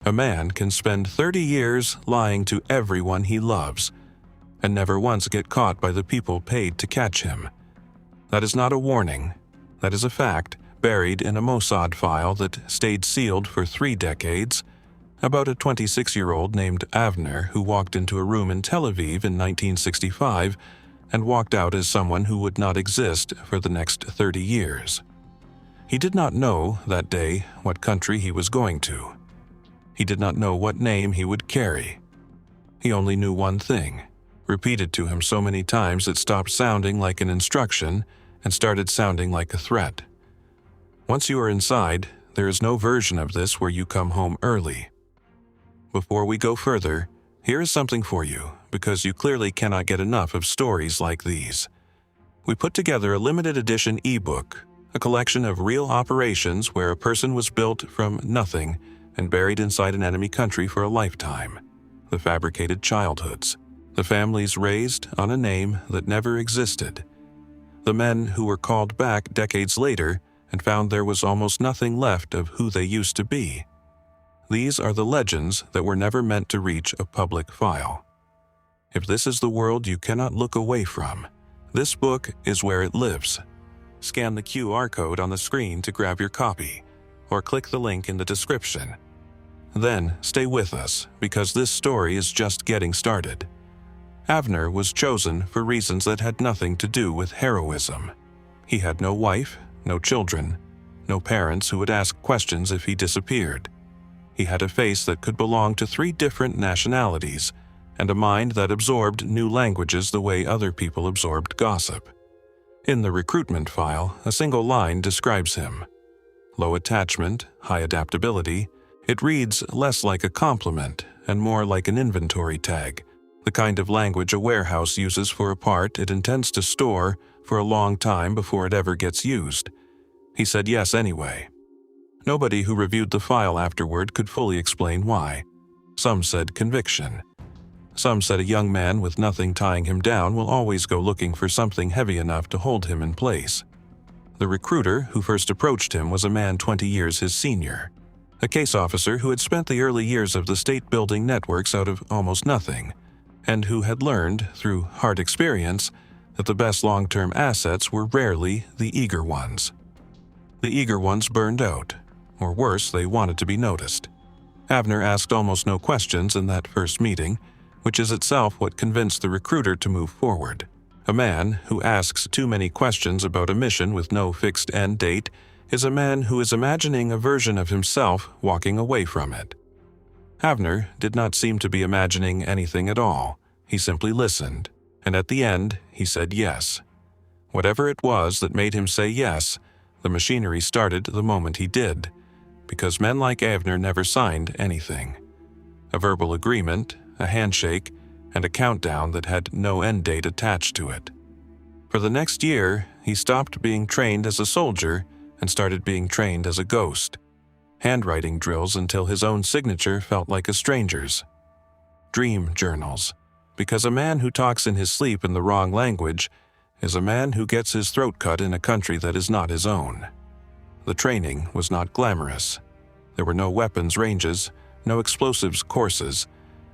A man can spend 30 years lying to everyone he loves and never once get caught by the people paid to catch him. That is not a warning. That is a fact buried in a Mossad file that stayed sealed for 3 decades about a 26-year-old named Avner who walked into a room in Tel Aviv in 1965 and walked out as someone who would not exist for the next 30 years. He did not know that day what country he was going to. He did not know what name he would carry. He only knew one thing, repeated to him so many times it stopped sounding like an instruction and started sounding like a threat. Once you are inside, there is no version of this where you come home early. Before we go further, here is something for you, because you clearly cannot get enough of stories like these. We put together a limited edition ebook, a collection of real operations where a person was built from nothing and buried inside an enemy country for a lifetime. The fabricated childhoods. The families raised on a name that never existed. The men who were called back decades later and found there was almost nothing left of who they used to be. These are the legends that were never meant to reach a public file. If this is the world you cannot look away from, this book is where it lives. Scan the QR code on the screen to grab your copy, or click the link in the description. Then stay with us, because this story is just getting started. Avner was chosen for reasons that had nothing to do with heroism. He had no wife, no children, no parents who would ask questions if he disappeared. He had a face that could belong to 3 different nationalities, and a mind that absorbed new languages the way other people absorbed gossip. In the recruitment file, a single line describes him. Low attachment, high adaptability. It reads less like a compliment and more like an inventory tag, the kind of language a warehouse uses for a part it intends to store for a long time before it ever gets used. He said yes anyway. Nobody who reviewed the file afterward could fully explain why. Some said conviction. Some said a young man with nothing tying him down will always go looking for something heavy enough to hold him in place. The recruiter who first approached him was a man 20 years his senior, a case officer who had spent the early years of the state building networks out of almost nothing, and who had learned, through hard experience, that the best long-term assets were rarely the eager ones. The eager ones burned out, or worse, they wanted to be noticed. Avner asked almost no questions in that first meeting, which is itself what convinced the recruiter to move forward. A man who asks too many questions about a mission with no fixed end date is a man who is imagining a version of himself walking away from it. Avner did not seem to be imagining anything at all. He simply listened, and at the end, he said yes. Whatever it was that made him say yes, the machinery started the moment he did, because men like Avner never signed anything. A verbal agreement, a handshake, and a countdown that had no end date attached to it. For the next year, he stopped being trained as a soldier and started being trained as a ghost. Handwriting drills until his own signature felt like a stranger's. Dream journals, because a man who talks in his sleep in the wrong language is a man who gets his throat cut in a country that is not his own. The training was not glamorous. There were no weapons ranges, no explosives courses,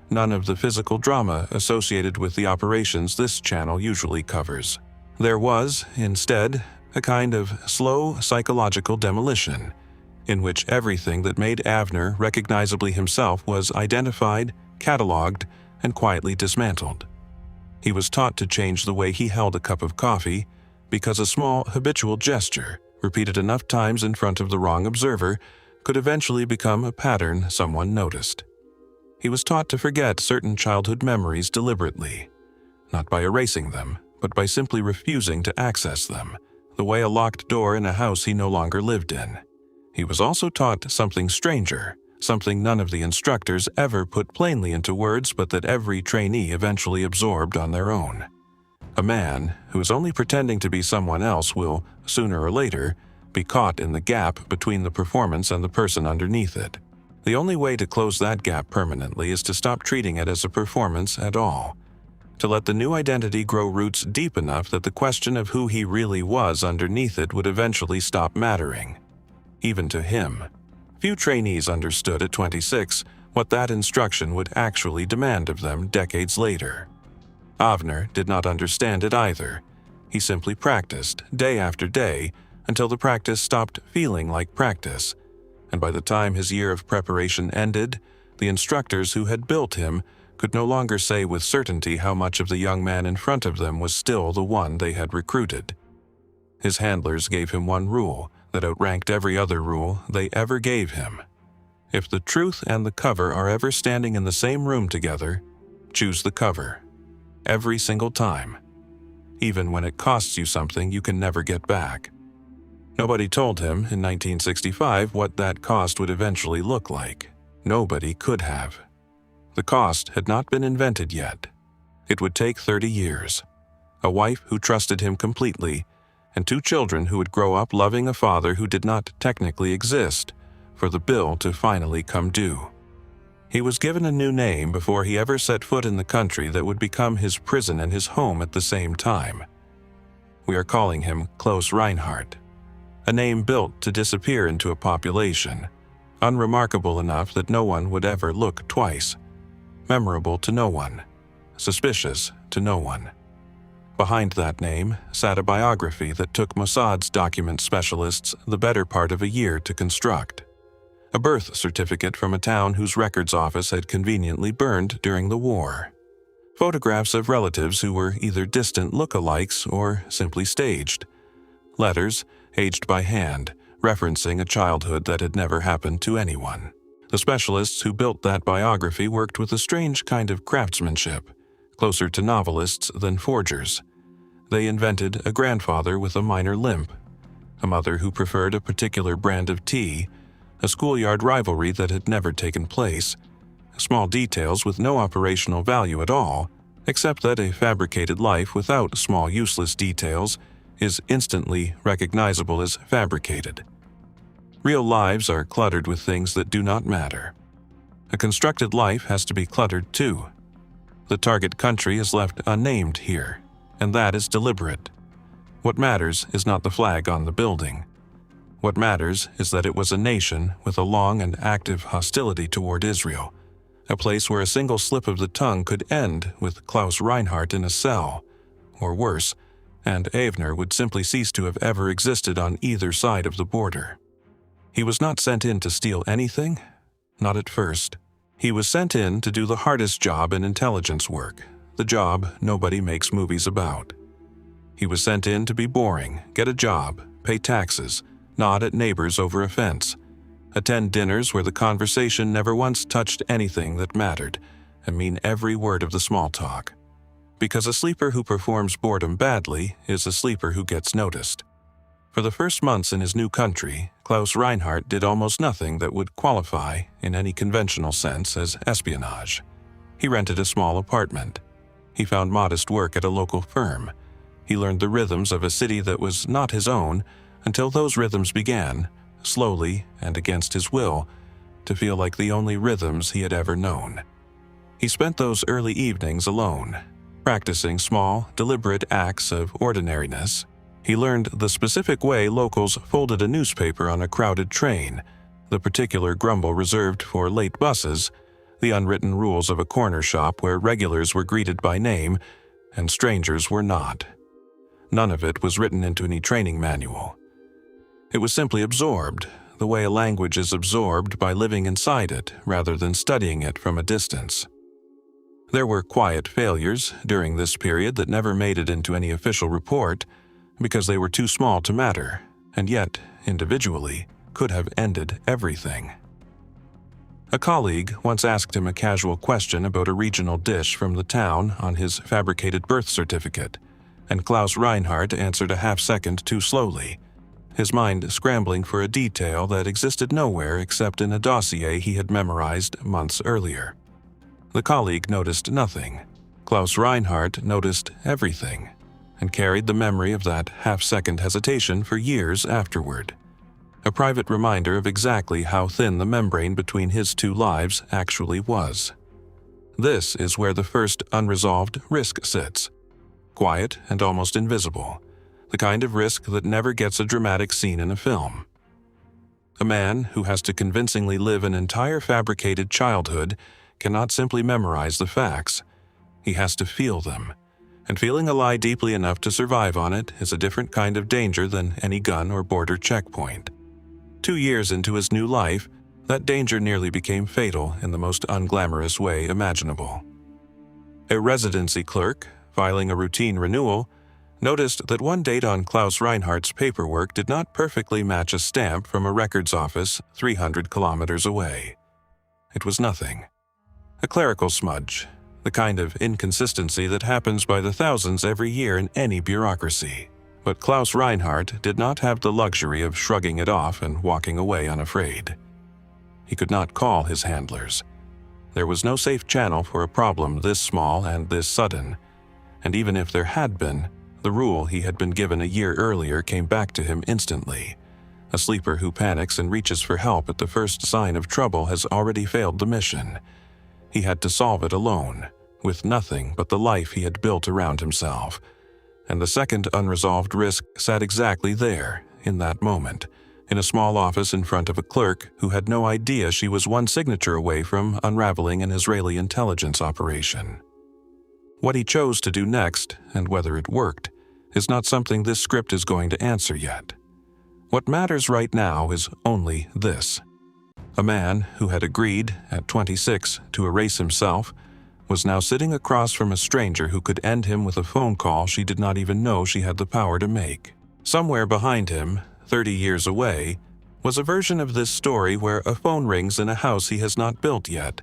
none of the physical drama associated with the operations this channel usually covers. There was, instead, a kind of slow psychological demolition, in which everything that made Avner recognizably himself was identified, cataloged, and quietly dismantled. He was taught to change the way he held a cup of coffee, because a small habitual gesture, repeated enough times in front of the wrong observer, could eventually become a pattern someone noticed. He was taught to forget certain childhood memories deliberately, not by erasing them, but by simply refusing to access them, the way a locked door in a house he no longer lived in. He was also taught something stranger, something none of the instructors ever put plainly into words but that every trainee eventually absorbed on their own. A man who is only pretending to be someone else will, sooner or later, be caught in the gap between the performance and the person underneath it. The only way to close that gap permanently is to stop treating it as a performance at all, to let the new identity grow roots deep enough that the question of who he really was underneath it would eventually stop mattering, even to him. Few trainees understood at 26 what that instruction would actually demand of them decades later. Avner did not understand it either. He simply practiced, day after day, until the practice stopped feeling like practice, and by the time his year of preparation ended, the instructors who had built him could no longer say with certainty how much of the young man in front of them was still the one they had recruited. His handlers gave him one rule that outranked every other rule they ever gave him. If the truth and the cover are ever standing in the same room together, choose the cover. Every single time. Even when it costs you something you can never get back. Nobody told him in 1965 what that cost would eventually look like. Nobody could have. The cost had not been invented yet. It would take 30 years. A wife who trusted him completely, and 2 children who would grow up loving a father who did not technically exist, for the bill to finally come due. He was given a new name before he ever set foot in the country that would become his prison and his home at the same time. We are calling him Klaus Reinhardt, a name built to disappear into a population, unremarkable enough that no one would ever look twice, memorable to no one, suspicious to no one. Behind that name sat a biography that took Mossad's document specialists the better part of a year to construct. A birth certificate from a town whose records office had conveniently burned during the war. Photographs of relatives who were either distant look-alikes or simply staged. Letters, aged by hand, referencing a childhood that had never happened to anyone. The specialists who built that biography worked with a strange kind of craftsmanship, closer to novelists than forgers. They invented a grandfather with a minor limp, a mother who preferred a particular brand of tea, a schoolyard rivalry that had never taken place, small details with no operational value at all, except that a fabricated life without small useless details is instantly recognizable as fabricated. Real lives are cluttered with things that do not matter. A constructed life has to be cluttered too. The target country is left unnamed here, and that is deliberate. What matters is not the flag on the building. What matters is that it was a nation with a long and active hostility toward Israel, a place where a single slip of the tongue could end with Klaus Reinhardt in a cell, or worse, and Avner would simply cease to have ever existed on either side of the border. He was not sent in to steal anything, not at first. He was sent in to do the hardest job in intelligence work, the job nobody makes movies about. He was sent in to be boring, get a job, pay taxes, nod at neighbors over a fence, attend dinners where the conversation never once touched anything that mattered, and mean every word of the small talk. Because a sleeper who performs boredom badly is a sleeper who gets noticed. For the first months in his new country, Klaus Reinhardt did almost nothing that would qualify, in any conventional sense, as espionage. He rented a small apartment. He found modest work at a local firm. He learned the rhythms of a city that was not his own, until those rhythms began, slowly and against his will, to feel like the only rhythms he had ever known. He spent those early evenings alone, practicing small, deliberate acts of ordinariness. He learned the specific way locals folded a newspaper on a crowded train, the particular grumble reserved for late buses, the unwritten rules of a corner shop where regulars were greeted by name and strangers were not. None of it was written into any training manual. It was simply absorbed, the way a language is absorbed by living inside it rather than studying it from a distance. There were quiet failures during this period that never made it into any official report because they were too small to matter, and yet, individually, could have ended everything. A colleague once asked him a casual question about a regional dish from the town on his fabricated birth certificate, and Klaus Reinhardt answered a half-second too slowly, his mind scrambling for a detail that existed nowhere except in a dossier he had memorized months earlier. The colleague noticed nothing. Klaus Reinhardt noticed everything, and carried the memory of that half-second hesitation for years afterward. A private reminder of exactly how thin the membrane between his 2 lives actually was. This is where the first unresolved risk sits. Quiet and almost invisible. The kind of risk that never gets a dramatic scene in a film. A man who has to convincingly live an entire fabricated childhood cannot simply memorize the facts. He has to feel them. And feeling a lie deeply enough to survive on it is a different kind of danger than any gun or border checkpoint. 2 years into his new life, that danger nearly became fatal in the most unglamorous way imaginable. A residency clerk, filing a routine renewal, noticed that one date on Klaus Reinhardt's paperwork did not perfectly match a stamp from a records office 300 kilometers away. It was nothing. A clerical smudge, the kind of inconsistency that happens by the thousands every year in any bureaucracy. But Klaus Reinhardt did not have the luxury of shrugging it off and walking away unafraid. He could not call his handlers. There was no safe channel for a problem this small and this sudden, and even if there had been, the rule he had been given a year earlier came back to him instantly. A sleeper who panics and reaches for help at the first sign of trouble has already failed the mission. He had to solve it alone, with nothing but the life he had built around himself. And the second unresolved risk sat exactly there, in that moment, in a small office in front of a clerk who had no idea she was one signature away from unraveling an Israeli intelligence operation. What he chose to do next, and whether it worked, is not something this script is going to answer yet. What matters right now is only this. A man who had agreed, at 26, to erase himself, was now sitting across from a stranger who could end him with a phone call she did not even know she had the power to make. Somewhere behind him, 30 years away, was a version of this story where a phone rings in a house he has not built yet,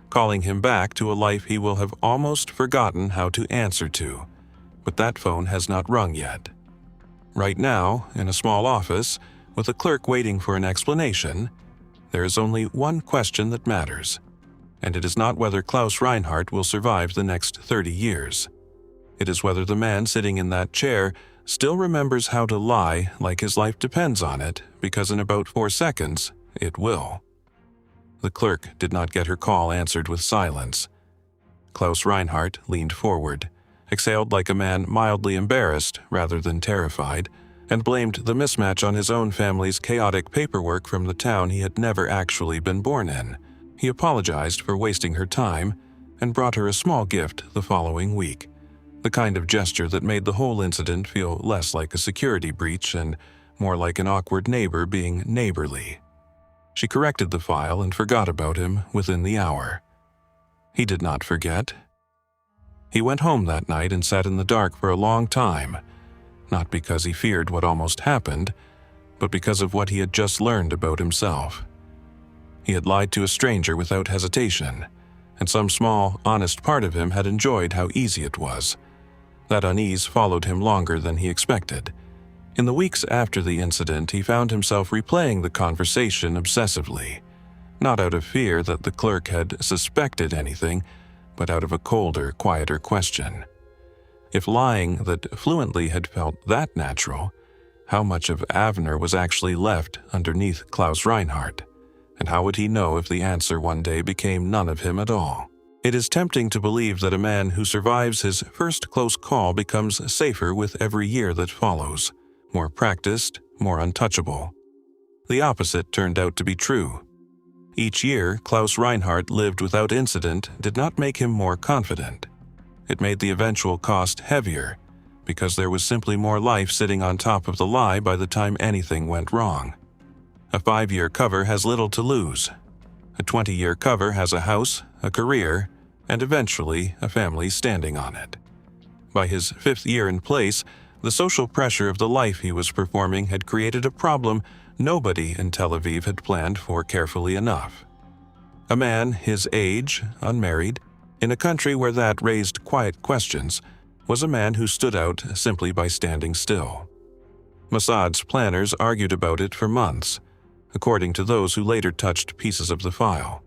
calling him back to a life he will have almost forgotten how to answer to. But that phone has not rung yet. Right now, in a small office, with a clerk waiting for an explanation, there is only one question that matters, and it is not whether Klaus Reinhardt will survive the next 30 years. It is whether the man sitting in that chair still remembers how to lie like his life depends on it, because in about 4 seconds, it will. The clerk did not get her call answered with silence. Klaus Reinhardt leaned forward, exhaled like a man mildly embarrassed rather than terrified, and blamed the mismatch on his own family's chaotic paperwork from the town he had never actually been born in. He apologized for wasting her time and brought her a small gift the following week, the kind of gesture that made the whole incident feel less like a security breach and more like an awkward neighbor being neighborly. She corrected the file and forgot about him within the hour. He did not forget. He went home that night and sat in the dark for a long time, not because he feared what almost happened, but because of what he had just learned about himself. He had lied to a stranger without hesitation, and some small, honest part of him had enjoyed how easy it was. That unease followed him longer than he expected. In the weeks after the incident, he found himself replaying the conversation obsessively, not out of fear that the clerk had suspected anything, but out of a colder, quieter question. If lying that fluently had felt that natural, how much of Avner was actually left underneath Klaus Reinhardt? And how would he know if the answer one day became none of him at all? It is tempting to believe that a man who survives his first close call becomes safer with every year that follows, more practiced, more untouchable. The opposite turned out to be true. Each year Klaus Reinhardt lived without incident did not make him more confident. It made the eventual cost heavier, because there was simply more life sitting on top of the lie by the time anything went wrong. A 5-year cover has little to lose. A 20-year cover has a house, a career, and eventually a family standing on it. By his 5th year in place, the social pressure of the life he was performing had created a problem nobody in Tel Aviv had planned for carefully enough. A man his age, unmarried, in a country where that raised quiet questions, was a man who stood out simply by standing still. Mossad's planners argued about it for months, according to those who later touched pieces of the file.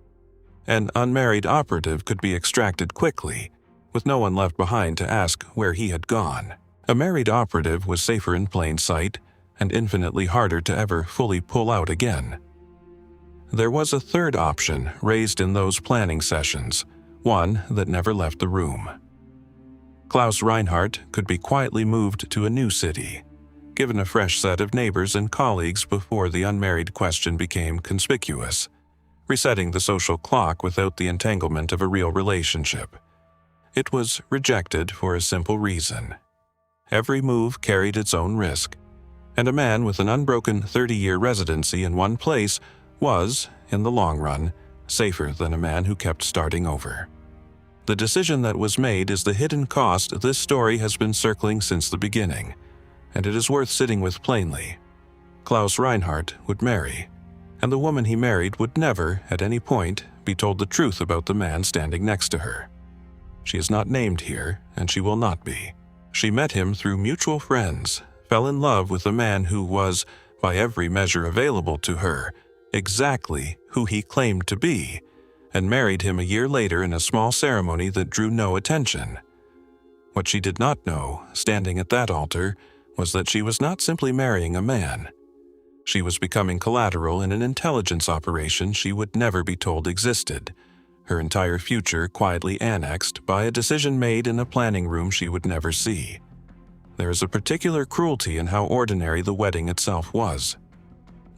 An unmarried operative could be extracted quickly, with no one left behind to ask where he had gone. A married operative was safer in plain sight and infinitely harder to ever fully pull out again. There was a third option raised in those planning sessions, one that never left the room. Klaus Reinhardt could be quietly moved to a new city, given a fresh set of neighbors and colleagues before the unmarried question became conspicuous, resetting the social clock without the entanglement of a real relationship. It was rejected for a simple reason. Every move carried its own risk, and a man with an unbroken 30-year residency in one place was, in the long run, safer than a man who kept starting over. The decision that was made is the hidden cost this story has been circling since the beginning, and it is worth sitting with plainly. Klaus Reinhardt would marry, and the woman he married would never, at any point, be told the truth about the man standing next to her. She is not named here, and she will not be. She met him through mutual friends, fell in love with a man who was, by every measure available to her, exactly who he claimed to be, and married him a year later in a small ceremony that drew no attention. What she did not know, standing at that altar, was that she was not simply marrying a man. She was becoming collateral in an intelligence operation she would never be told existed, her entire future quietly annexed by a decision made in a planning room she would never see. There is a particular cruelty in how ordinary the wedding itself was.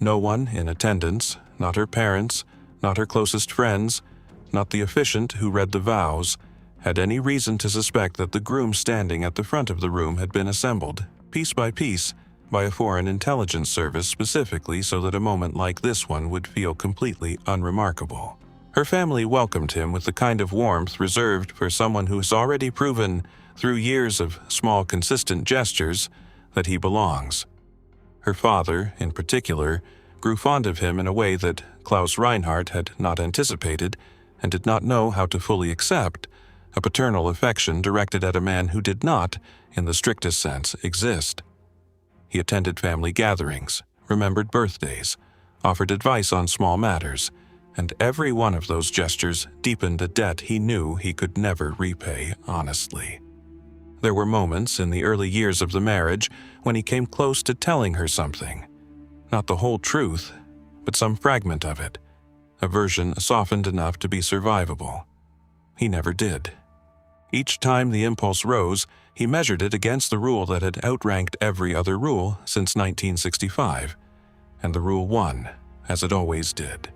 No one in attendance, not her parents, not her closest friends, not the officiant who read the vows, had any reason to suspect that the groom standing at the front of the room had been assembled, piece by piece, by a foreign intelligence service specifically so that a moment like this one would feel completely unremarkable. Her family welcomed him with the kind of warmth reserved for someone who has already proven, through years of small consistent gestures, that he belongs. Her father, in particular, grew fond of him in a way that Klaus Reinhardt had not anticipated and did not know how to fully accept, a paternal affection directed at a man who did not, in the strictest sense, exist. He attended family gatherings, remembered birthdays, offered advice on small matters, and every one of those gestures deepened a debt he knew he could never repay honestly. There were moments in the early years of the marriage when he came close to telling her something. Not the whole truth, but some fragment of it, a version softened enough to be survivable. He never did. Each time the impulse rose, he measured it against the rule that had outranked every other rule since 1965, and the rule won, as it always did.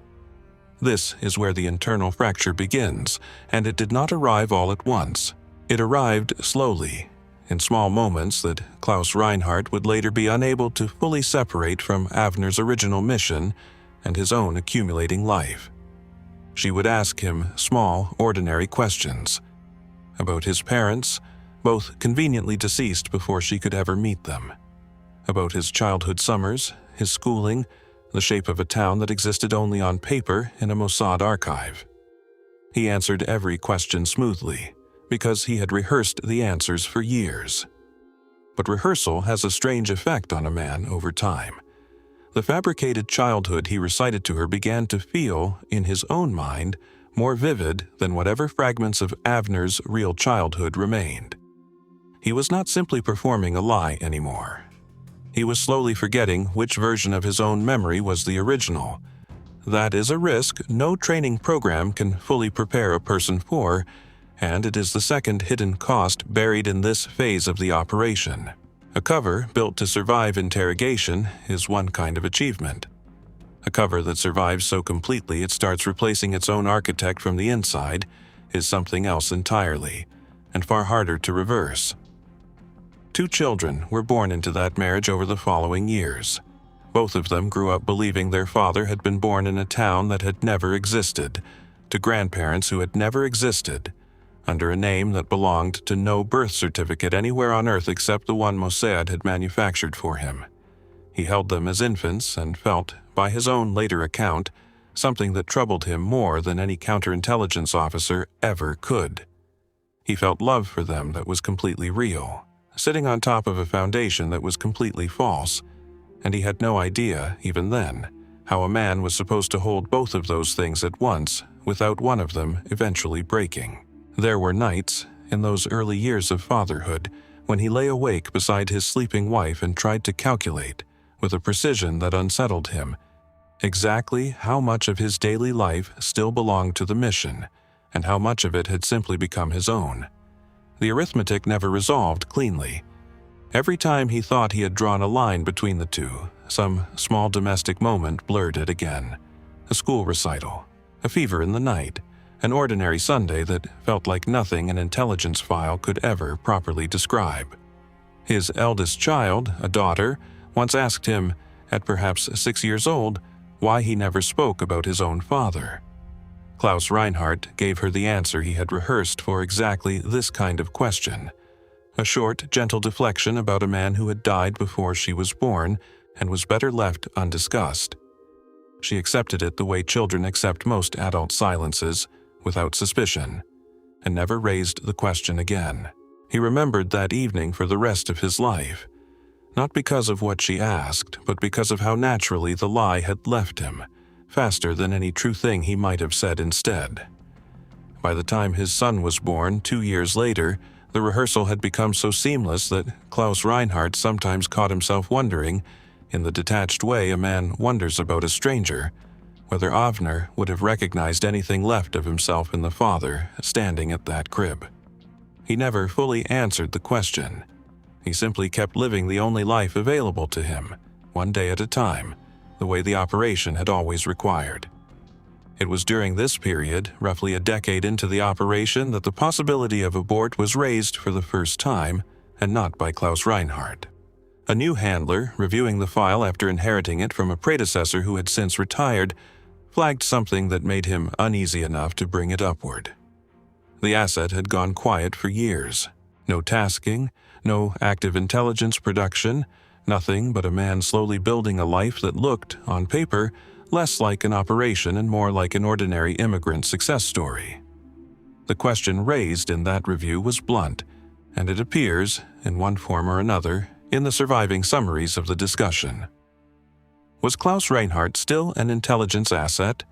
This is where the internal fracture begins, and it did not arrive all at once. It arrived slowly, in small moments that Klaus Reinhardt would later be unable to fully separate from Avner's original mission and his own accumulating life. She would ask him small, ordinary questions about his parents, both conveniently deceased before she could ever meet them, about his childhood summers, his schooling, the shape of a town that existed only on paper in a Mossad archive. He answered every question smoothly, because he had rehearsed the answers for years. But rehearsal has a strange effect on a man over time. The fabricated childhood he recited to her began to feel, in his own mind, more vivid than whatever fragments of Avner's real childhood remained. He was not simply performing a lie anymore. He was slowly forgetting which version of his own memory was the original. That is a risk no training program can fully prepare a person for, and it is the second hidden cost buried in this phase of the operation. A cover built to survive interrogation is one kind of achievement. A cover that survives so completely it starts replacing its own architect from the inside is something else entirely, and far harder to reverse. 2 children were born into that marriage over the following years. Both of them grew up believing their father had been born in a town that had never existed, to grandparents who had never existed, under a name that belonged to no birth certificate anywhere on Earth except the one Mossad had manufactured for him. He held them as infants and felt, by his own later account, something that troubled him more than any counterintelligence officer ever could. He felt love for them that was completely real, sitting on top of a foundation that was completely false, and he had no idea, even then, how a man was supposed to hold both of those things at once without one of them eventually breaking. There were nights, in those early years of fatherhood, when he lay awake beside his sleeping wife and tried to calculate, with a precision that unsettled him, exactly how much of his daily life still belonged to the mission, and how much of it had simply become his own. The arithmetic never resolved cleanly. Every time he thought he had drawn a line between the two, some small domestic moment blurred it again. A school recital, a fever in the night, an ordinary Sunday that felt like nothing an intelligence file could ever properly describe. His eldest child, a daughter, once asked him, at perhaps 6 years old, why he never spoke about his own father. Klaus Reinhardt gave her the answer he had rehearsed for exactly this kind of question. A short, gentle deflection about a man who had died before she was born and was better left undiscussed. She accepted it the way children accept most adult silences, without suspicion, and never raised the question again. He remembered that evening for the rest of his life, not because of what she asked, but because of how naturally the lie had left him, faster than any true thing he might have said instead. By the time his son was born 2 years later, the rehearsal had become so seamless that Klaus Reinhardt sometimes caught himself wondering, in the detached way a man wonders about a stranger, whether Avner would have recognized anything left of himself in the father standing at that crib. He never fully answered the question. He simply kept living the only life available to him, one day at a time, the way the operation had always required. It was during this period, roughly a decade into the operation, that the possibility of abort was raised for the first time, and not by Klaus Reinhardt. A new handler, reviewing the file after inheriting it from a predecessor who had since retired, flagged something that made him uneasy enough to bring it upward. The asset had gone quiet for years. No tasking, no active intelligence production, nothing but a man slowly building a life that looked, on paper, less like an operation and more like an ordinary immigrant success story. The question raised in that review was blunt, and it appears, in one form or another, in the surviving summaries of the discussion. Was Klaus Reinhardt still an intelligence asset,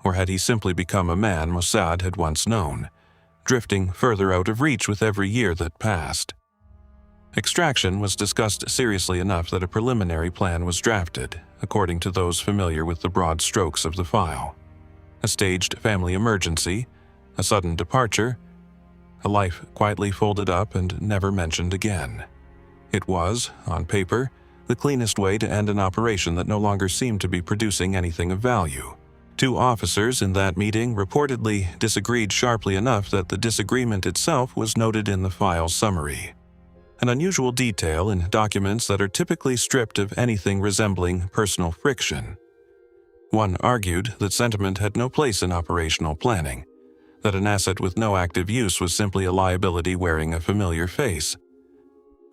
or had he simply become a man Mossad had once known, drifting further out of reach with every year that passed? Extraction was discussed seriously enough that a preliminary plan was drafted, according to those familiar with the broad strokes of the file. A staged family emergency, a sudden departure, a life quietly folded up and never mentioned again. It was, on paper, the cleanest way to end an operation that no longer seemed to be producing anything of value. 2 officers in that meeting reportedly disagreed sharply enough that the disagreement itself was noted in the file's summary. An unusual detail in documents that are typically stripped of anything resembling personal friction. One argued that sentiment had no place in operational planning, that an asset with no active use was simply a liability wearing a familiar face.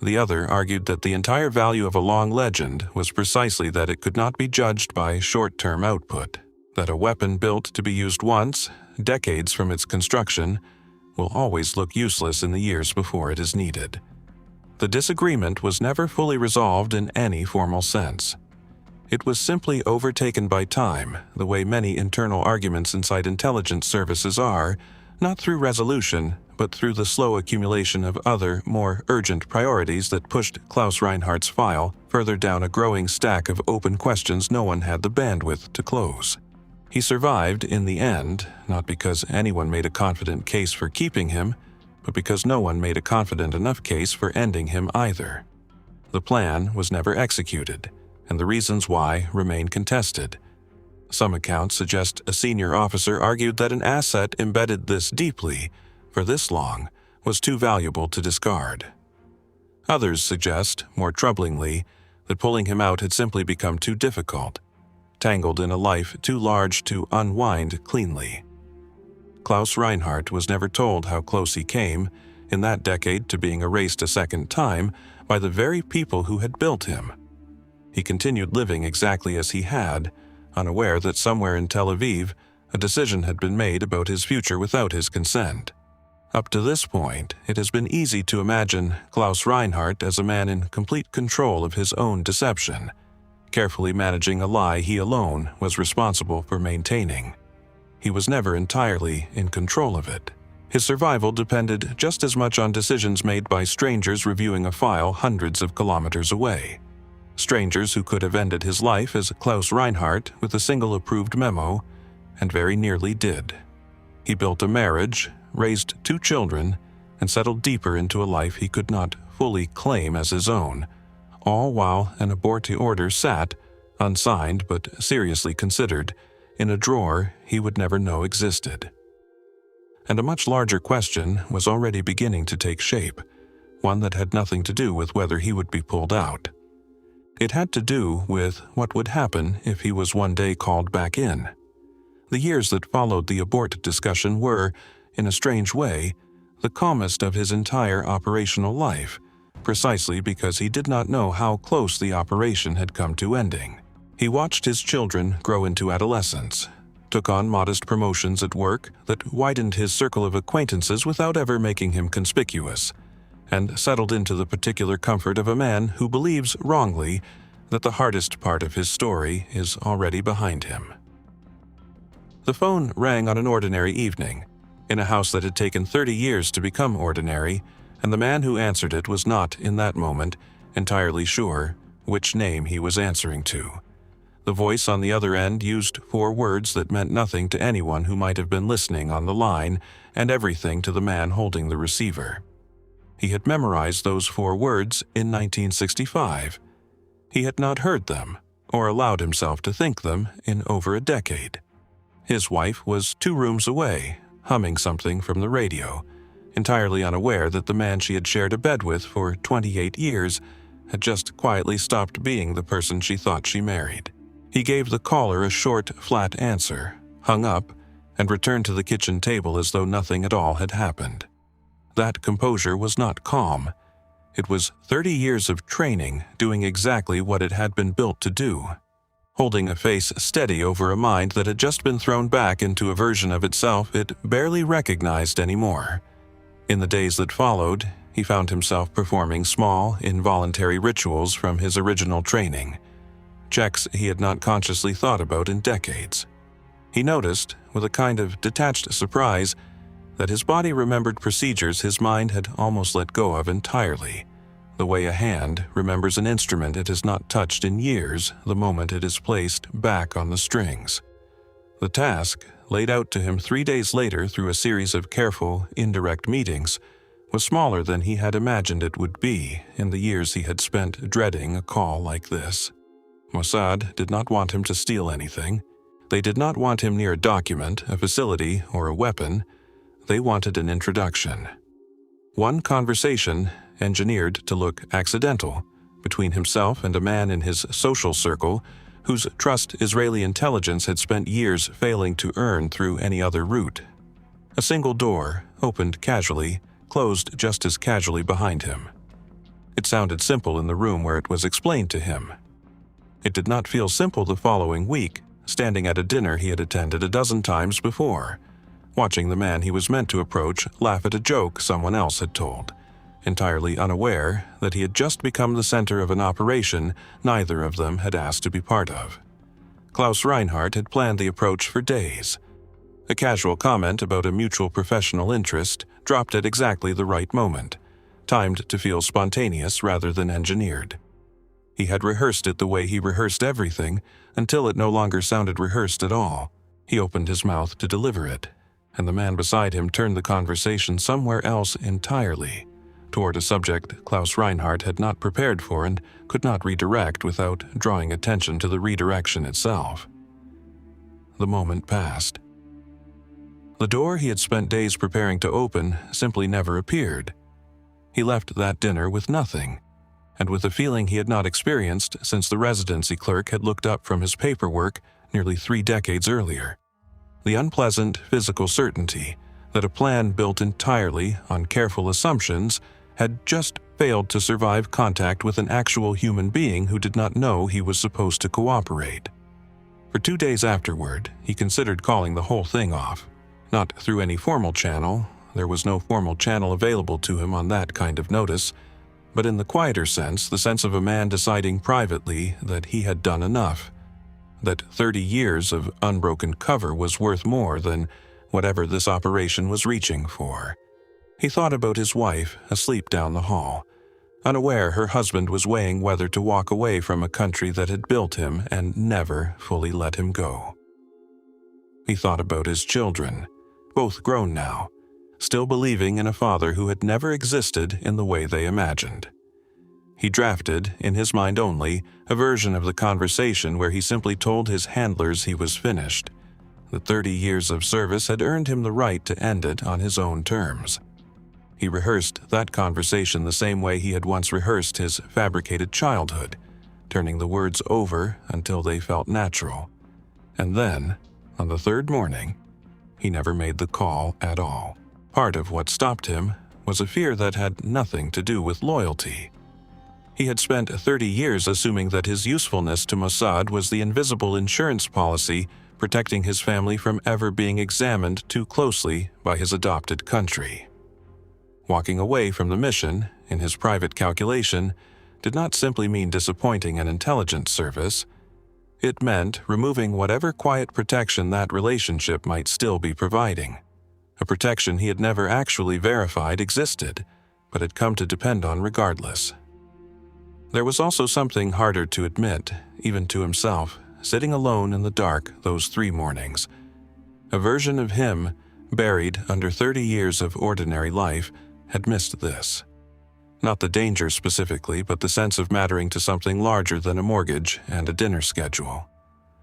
The other argued that the entire value of a long legend was precisely that it could not be judged by short-term output, that a weapon built to be used once, decades from its construction, will always look useless in the years before it is needed. The disagreement was never fully resolved in any formal sense. It was simply overtaken by time, the way many internal arguments inside intelligence services are, not through resolution, but through the slow accumulation of other, more urgent priorities that pushed Klaus Reinhardt's file further down a growing stack of open questions no one had the bandwidth to close. He survived in the end, not because anyone made a confident case for keeping him, but because no one made a confident enough case for ending him either. The plan was never executed, and the reasons why remain contested. Some accounts suggest a senior officer argued that an asset embedded this deeply, for this long, was too valuable to discard. Others suggest, more troublingly, that pulling him out had simply become too difficult, tangled in a life too large to unwind cleanly. Klaus Reinhardt was never told how close he came, in that decade, to being erased a second time by the very people who had built him. He continued living exactly as he had, unaware that somewhere in Tel Aviv, a decision had been made about his future without his consent. Up to this point, it has been easy to imagine Klaus Reinhardt as a man in complete control of his own deception, carefully managing a lie he alone was responsible for maintaining. He was never entirely in control of it. His survival depended just as much on decisions made by strangers reviewing a file hundreds of kilometers away. Strangers who could have ended his life as Klaus Reinhardt with a single approved memo, and very nearly did. He built a marriage, raised 2 children, and settled deeper into a life he could not fully claim as his own, all while an aborti order sat, unsigned but seriously considered, in a drawer he would never know existed. And a much larger question was already beginning to take shape, one that had nothing to do with whether he would be pulled out. It had to do with what would happen if he was one day called back in. The years that followed the abort discussion were, in a strange way, the calmest of his entire operational life, precisely because he did not know how close the operation had come to ending. He watched his children grow into adolescence, took on modest promotions at work that widened his circle of acquaintances without ever making him conspicuous, and settled into the particular comfort of a man who believes wrongly that the hardest part of his story is already behind him. The phone rang on an ordinary evening, in a house that had taken 30 years to become ordinary, and the man who answered it was not, in that moment, entirely sure which name he was answering to. The voice on the other end used 4 words that meant nothing to anyone who might have been listening on the line, and everything to the man holding the receiver. He had memorized those 4 words in 1965. He had not heard them, or allowed himself to think them, in over a decade. His wife was 2 rooms away, humming something from the radio, entirely unaware that the man she had shared a bed with for 28 years had just quietly stopped being the person she thought she married. He gave the caller a short, flat answer, hung up, and returned to the kitchen table as though nothing at all had happened. That composure was not calm. It was 30 years of training doing exactly what it had been built to do, holding a face steady over a mind that had just been thrown back into a version of itself it barely recognized anymore. In the days that followed, he found himself performing small, involuntary rituals from his original training, checks he had not consciously thought about in decades. He noticed, with a kind of detached surprise, that his body remembered procedures his mind had almost let go of entirely, the way a hand remembers an instrument it has not touched in years the moment it is placed back on the strings. The task, laid out to him 3 days later through a series of careful, indirect meetings, was smaller than he had imagined it would be in the years he had spent dreading a call like this. Mossad did not want him to steal anything. They did not want him near a document, a facility, or a weapon. They wanted an introduction. One conversation, engineered to look accidental, between himself and a man in his social circle whose trust Israeli intelligence had spent years failing to earn through any other route. A single door, opened casually, closed just as casually behind him. It sounded simple in the room where it was explained to him. It did not feel simple the following week, standing at a dinner he had attended a dozen times before, watching the man he was meant to approach laugh at a joke someone else had told, entirely unaware that he had just become the center of an operation neither of them had asked to be part of. Klaus Reinhardt had planned the approach for days. A casual comment about a mutual professional interest dropped at exactly the right moment, timed to feel spontaneous rather than engineered. He had rehearsed it the way he rehearsed everything until it no longer sounded rehearsed at all. He opened his mouth to deliver it, and the man beside him turned the conversation somewhere else entirely, toward a subject Klaus Reinhardt had not prepared for and could not redirect without drawing attention to the redirection itself. The moment passed. The door he had spent days preparing to open simply never appeared. He left that dinner with nothing, and with a feeling he had not experienced since the residency clerk had looked up from his paperwork nearly 3 decades earlier. The unpleasant physical certainty that a plan built entirely on careful assumptions had just failed to survive contact with an actual human being who did not know he was supposed to cooperate. For 2 days afterward, he considered calling the whole thing off. Not through any formal channel, there was no formal channel available to him on that kind of notice, but in the quieter sense, the sense of a man deciding privately that he had done enough, that 30 years of unbroken cover was worth more than whatever this operation was reaching for. He thought about his wife, asleep down the hall, unaware her husband was weighing whether to walk away from a country that had built him and never fully let him go. He thought about his children, both grown now, still believing in a father who had never existed in the way they imagined. He drafted, in his mind only, a version of the conversation where he simply told his handlers he was finished. The 30 years of service had earned him the right to end it on his own terms. He rehearsed that conversation the same way he had once rehearsed his fabricated childhood, turning the words over until they felt natural. And then, on the third morning, he never made the call at all. Part of what stopped him was a fear that had nothing to do with loyalty. He had spent 30 years assuming that his usefulness to Mossad was the invisible insurance policy protecting his family from ever being examined too closely by his adopted country. Walking away from the mission, in his private calculation, did not simply mean disappointing an intelligence service. It meant removing whatever quiet protection that relationship might still be providing, a protection he had never actually verified existed, but had come to depend on regardless. There was also something harder to admit, even to himself, sitting alone in the dark those 3 mornings. A version of him, buried under 30 years of ordinary life, had missed this. Not the danger specifically, but the sense of mattering to something larger than a mortgage and a dinner schedule.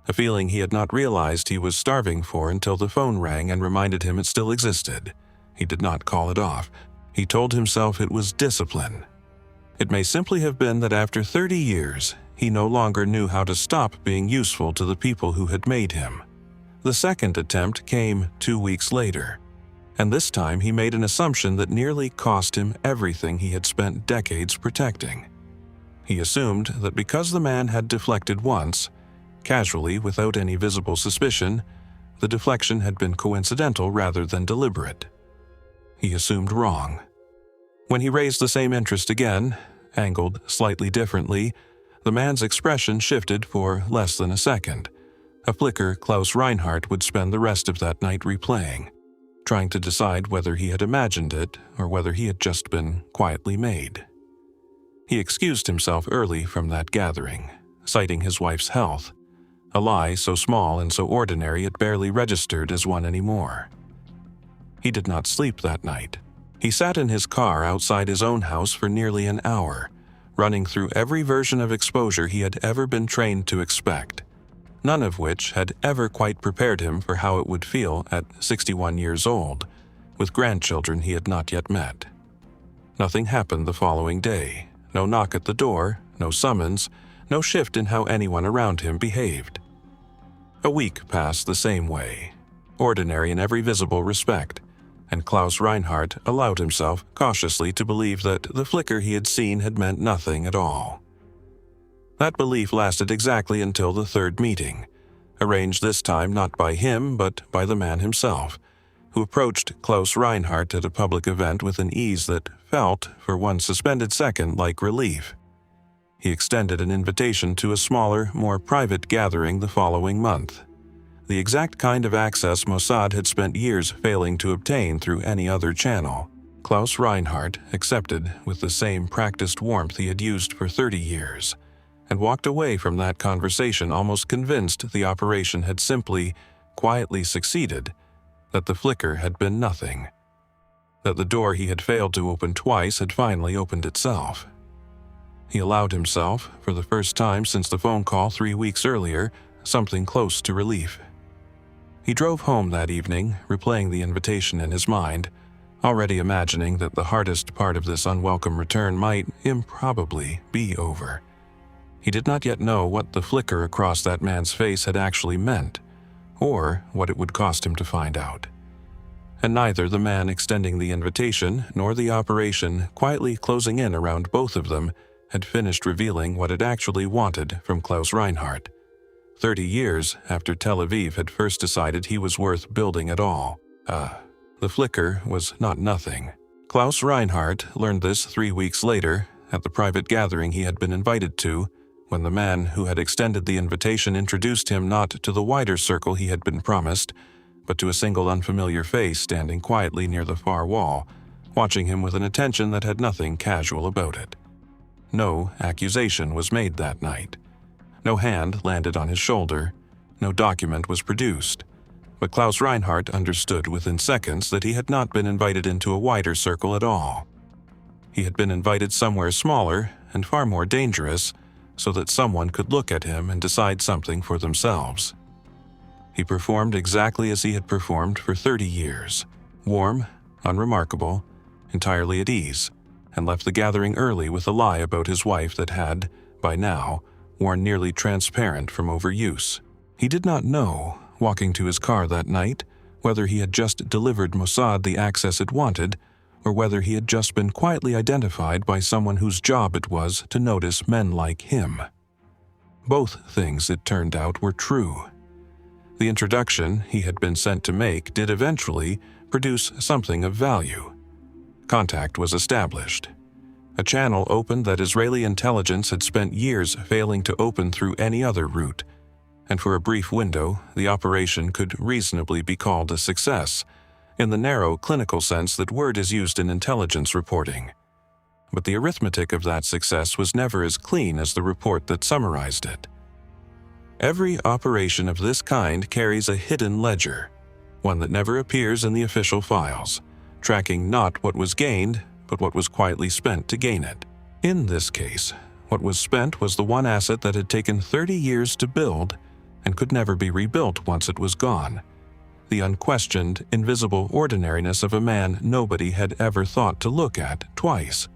A feeling he had not realized he was starving for until the phone rang and reminded him it still existed. He did not call it off. He told himself it was discipline. It may simply have been that after 30 years, he no longer knew how to stop being useful to the people who had made him. The second attempt came 2 weeks later, and this time he made an assumption that nearly cost him everything he had spent decades protecting. He assumed that because the man had deflected once, casually without any visible suspicion, the deflection had been coincidental rather than deliberate. He assumed wrong. When he raised the same interest again, angled slightly differently, the man's expression shifted for less than a second, a flicker Klaus Reinhardt would spend the rest of that night replaying, trying to decide whether he had imagined it or whether he had just been quietly made. He excused himself early from that gathering, citing his wife's health, a lie so small and so ordinary it barely registered as one anymore. He did not sleep that night. He sat in his car outside his own house for nearly an hour, running through every version of exposure he had ever been trained to expect, none of which had ever quite prepared him for how it would feel at 61 years old, with grandchildren he had not yet met. Nothing happened the following day. No knock at the door, no summons, no shift in how anyone around him behaved. A week passed the same way, ordinary in every visible respect, and Klaus Reinhardt allowed himself cautiously to believe that the flicker he had seen had meant nothing at all. That belief lasted exactly until the third meeting, arranged this time not by him but by the man himself, who approached Klaus Reinhardt at a public event with an ease that felt, for one suspended second, like relief. He extended an invitation to a smaller, more private gathering the following month, the exact kind of access Mossad had spent years failing to obtain through any other channel. Klaus Reinhardt accepted with the same practiced warmth he had used for 30 years, and walked away from that conversation almost convinced the operation had simply, quietly succeeded, that the flicker had been nothing, that the door he had failed to open twice had finally opened itself. He allowed himself, for the first time since the phone call 3 weeks earlier, something close to relief. He drove home that evening, replaying the invitation in his mind, already imagining that the hardest part of this unwelcome return might, improbably, be over. He did not yet know what the flicker across that man's face had actually meant, or what it would cost him to find out. And neither the man extending the invitation nor the operation quietly closing in around both of them had finished revealing what it actually wanted from Klaus Reinhardt. 30 years after Tel Aviv had first decided he was worth building at all. The flicker was not nothing. Klaus Reinhardt learned this 3 weeks later at the private gathering he had been invited to, when the man who had extended the invitation introduced him not to the wider circle he had been promised, but to a single unfamiliar face standing quietly near the far wall, watching him with an attention that had nothing casual about it. No accusation was made that night. No hand landed on his shoulder. No document was produced. But Klaus Reinhardt understood within seconds that he had not been invited into a wider circle at all. He had been invited somewhere smaller and far more dangerous, so that someone could look at him and decide something for themselves. He performed exactly as he had performed for 30 years, warm, unremarkable, entirely at ease, and left the gathering early with a lie about his wife that had, by now, worn nearly transparent from overuse. He did not know, walking to his car that night, whether he had just delivered Mossad the access it wanted, or whether he had just been quietly identified by someone whose job it was to notice men like him. Both things, it turned out, were true. The introduction he had been sent to make did eventually produce something of value. Contact was established. A channel opened that Israeli intelligence had spent years failing to open through any other route, and for a brief window, the operation could reasonably be called a success, in the narrow clinical sense that word is used in intelligence reporting. But the arithmetic of that success was never as clean as the report that summarized it. Every operation of this kind carries a hidden ledger, one that never appears in the official files, tracking not what was gained, but what was quietly spent to gain it. In this case, what was spent was the one asset that had taken 30 years to build and could never be rebuilt once it was gone. The unquestioned, invisible ordinariness of a man nobody had ever thought to look at twice.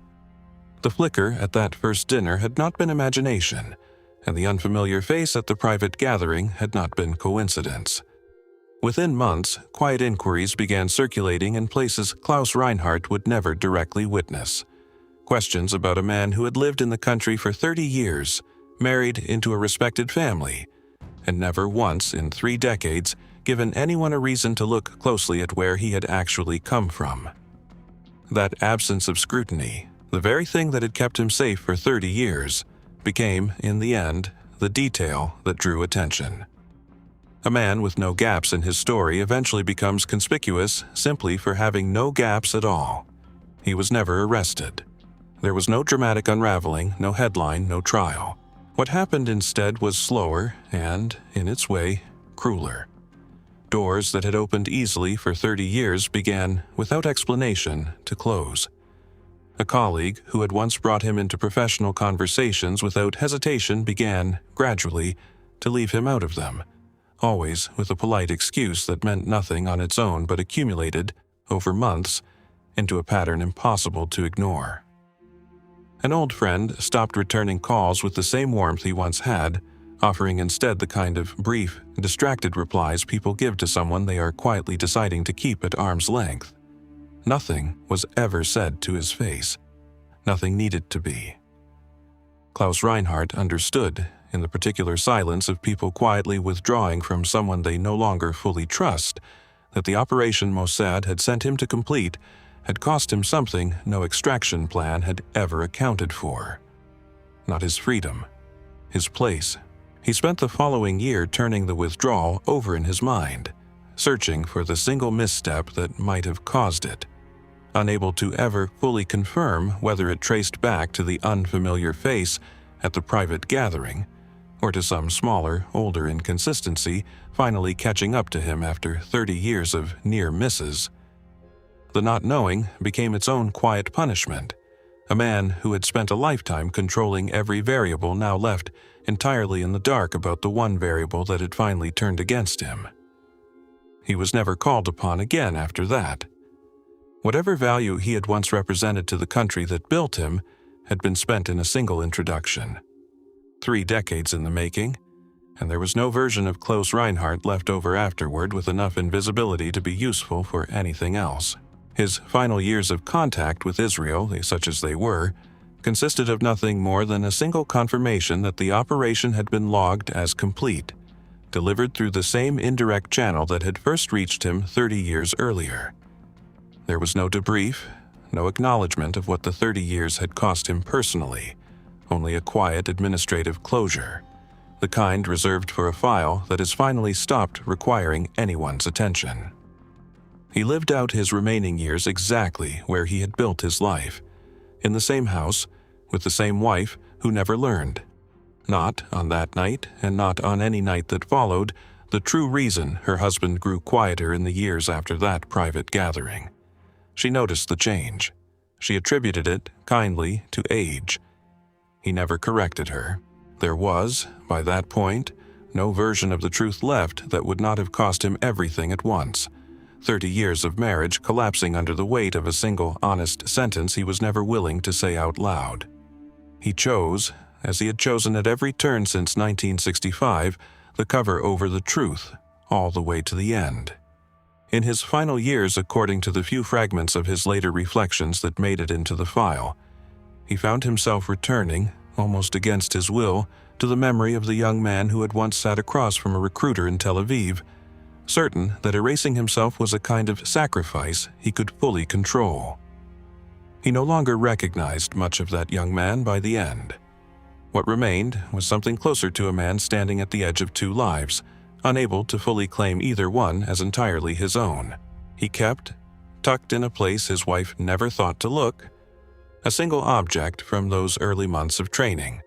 The flicker at that first dinner had not been imagination, and the unfamiliar face at the private gathering had not been coincidence. Within months, quiet inquiries began circulating in places Klaus Reinhardt would never directly witness. Questions about a man who had lived in the country for 30 years, married into a respected family, and never once in 3 decades given anyone a reason to look closely at where he had actually come from. That absence of scrutiny, the very thing that had kept him safe for 30 years, became, in the end, the detail that drew attention. A man with no gaps in his story eventually becomes conspicuous simply for having no gaps at all. He was never arrested. There was no dramatic unraveling, no headline, no trial. What happened instead was slower and, in its way, crueler. Doors that had opened easily for 30 years began, without explanation, to close. A colleague who had once brought him into professional conversations without hesitation began, gradually, to leave him out of them, always with a polite excuse that meant nothing on its own but accumulated, over months, into a pattern impossible to ignore. An old friend stopped returning calls with the same warmth he once had, offering instead the kind of brief, distracted replies people give to someone they are quietly deciding to keep at arm's length. Nothing was ever said to his face. Nothing needed to be. Klaus Reinhardt understood, in the particular silence of people quietly withdrawing from someone they no longer fully trust, that the operation Mossad had sent him to complete had cost him something no extraction plan had ever accounted for. Not his freedom, his place. He spent the following year turning the withdrawal over in his mind, searching for the single misstep that might have caused it, unable to ever fully confirm whether it traced back to the unfamiliar face at the private gathering, or to some smaller, older inconsistency finally catching up to him after 30 years of near misses. The not knowing became its own quiet punishment. A man who had spent a lifetime controlling every variable now left entirely in the dark about the one variable that had finally turned against him. He was never called upon again after that. Whatever value he had once represented to the country that built him had been spent in a single introduction. 3 decades in the making, and there was no version of Klaus Reinhardt left over afterward with enough invisibility to be useful for anything else. His final years of contact with Israel, such as they were, consisted of nothing more than a single confirmation that the operation had been logged as complete, delivered through the same indirect channel that had first reached him 30 years earlier. There was no debrief, no acknowledgement of what the 30 years had cost him personally, only a quiet administrative closure, the kind reserved for a file that has finally stopped requiring anyone's attention. He lived out his remaining years exactly where he had built his life, in the same house, with the same wife who never learned. Not on that night, and not on any night that followed, the true reason her husband grew quieter in the years after that private gathering. She noticed the change. She attributed it, kindly, to age. He never corrected her. There was, by that point, no version of the truth left that would not have cost him everything at once. 30 years of marriage collapsing under the weight of a single honest sentence he was never willing to say out loud. He chose, as he had chosen at every turn since 1965, the cover over the truth, all the way to the end. In his final years, according to the few fragments of his later reflections that made it into the file, he found himself returning, almost against his will, to the memory of the young man who had once sat across from a recruiter in Tel Aviv, certain that erasing himself was a kind of sacrifice he could fully control. He no longer recognized much of that young man by the end. What remained was something closer to a man standing at the edge of two lives, unable to fully claim either one as entirely his own. He kept, tucked in a place his wife never thought to look, a single object from those early months of training.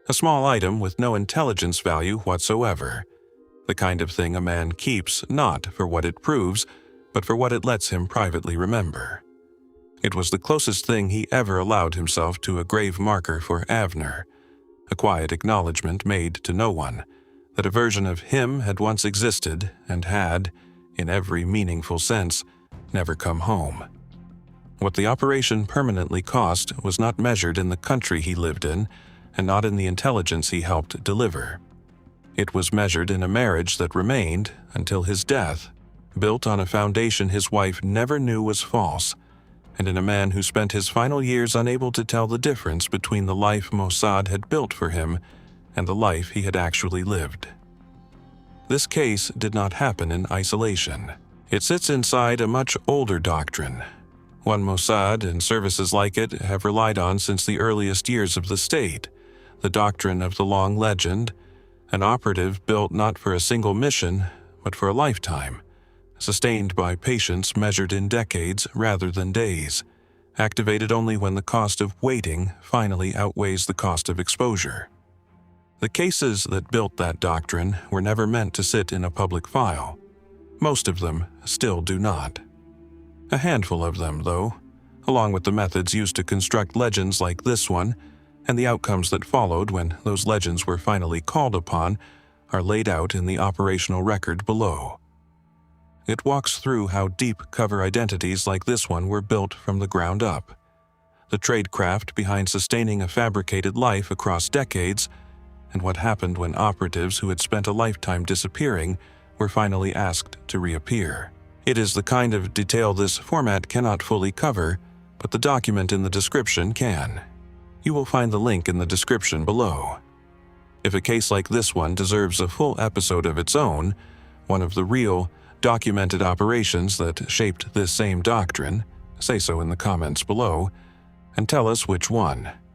A small item with no intelligence value whatsoever. The kind of thing a man keeps not for what it proves, but for what it lets him privately remember. It was the closest thing he ever allowed himself to a grave marker for Avner, a quiet acknowledgement made to no one, that a version of him had once existed and had, in every meaningful sense, never come home. What the operation permanently cost was not measured in the country he lived in, and not in the intelligence he helped deliver. It was measured in a marriage that remained, until his death, built on a foundation his wife never knew was false, and in a man who spent his final years unable to tell the difference between the life Mossad had built for him and the life he had actually lived. This case did not happen in isolation. It sits inside a much older doctrine, one Mossad and services like it have relied on since the earliest years of the state, the doctrine of the long legend, an operative built not for a single mission, but for a lifetime, sustained by patience measured in decades rather than days, activated only when the cost of waiting finally outweighs the cost of exposure. The cases that built that doctrine were never meant to sit in a public file. Most of them still do not. A handful of them, though, along with the methods used to construct legends like this one, and the outcomes that followed when those legends were finally called upon, are laid out in the operational record below. It walks through how deep cover identities like this one were built from the ground up, the tradecraft behind sustaining a fabricated life across decades, and what happened when operatives who had spent a lifetime disappearing were finally asked to reappear. It is the kind of detail this format cannot fully cover, but the document in the description can. You will find the link in the description below. If a case like this one deserves a full episode of its own, one of the real, documented operations that shaped this same doctrine, say so in the comments below, and tell us which one.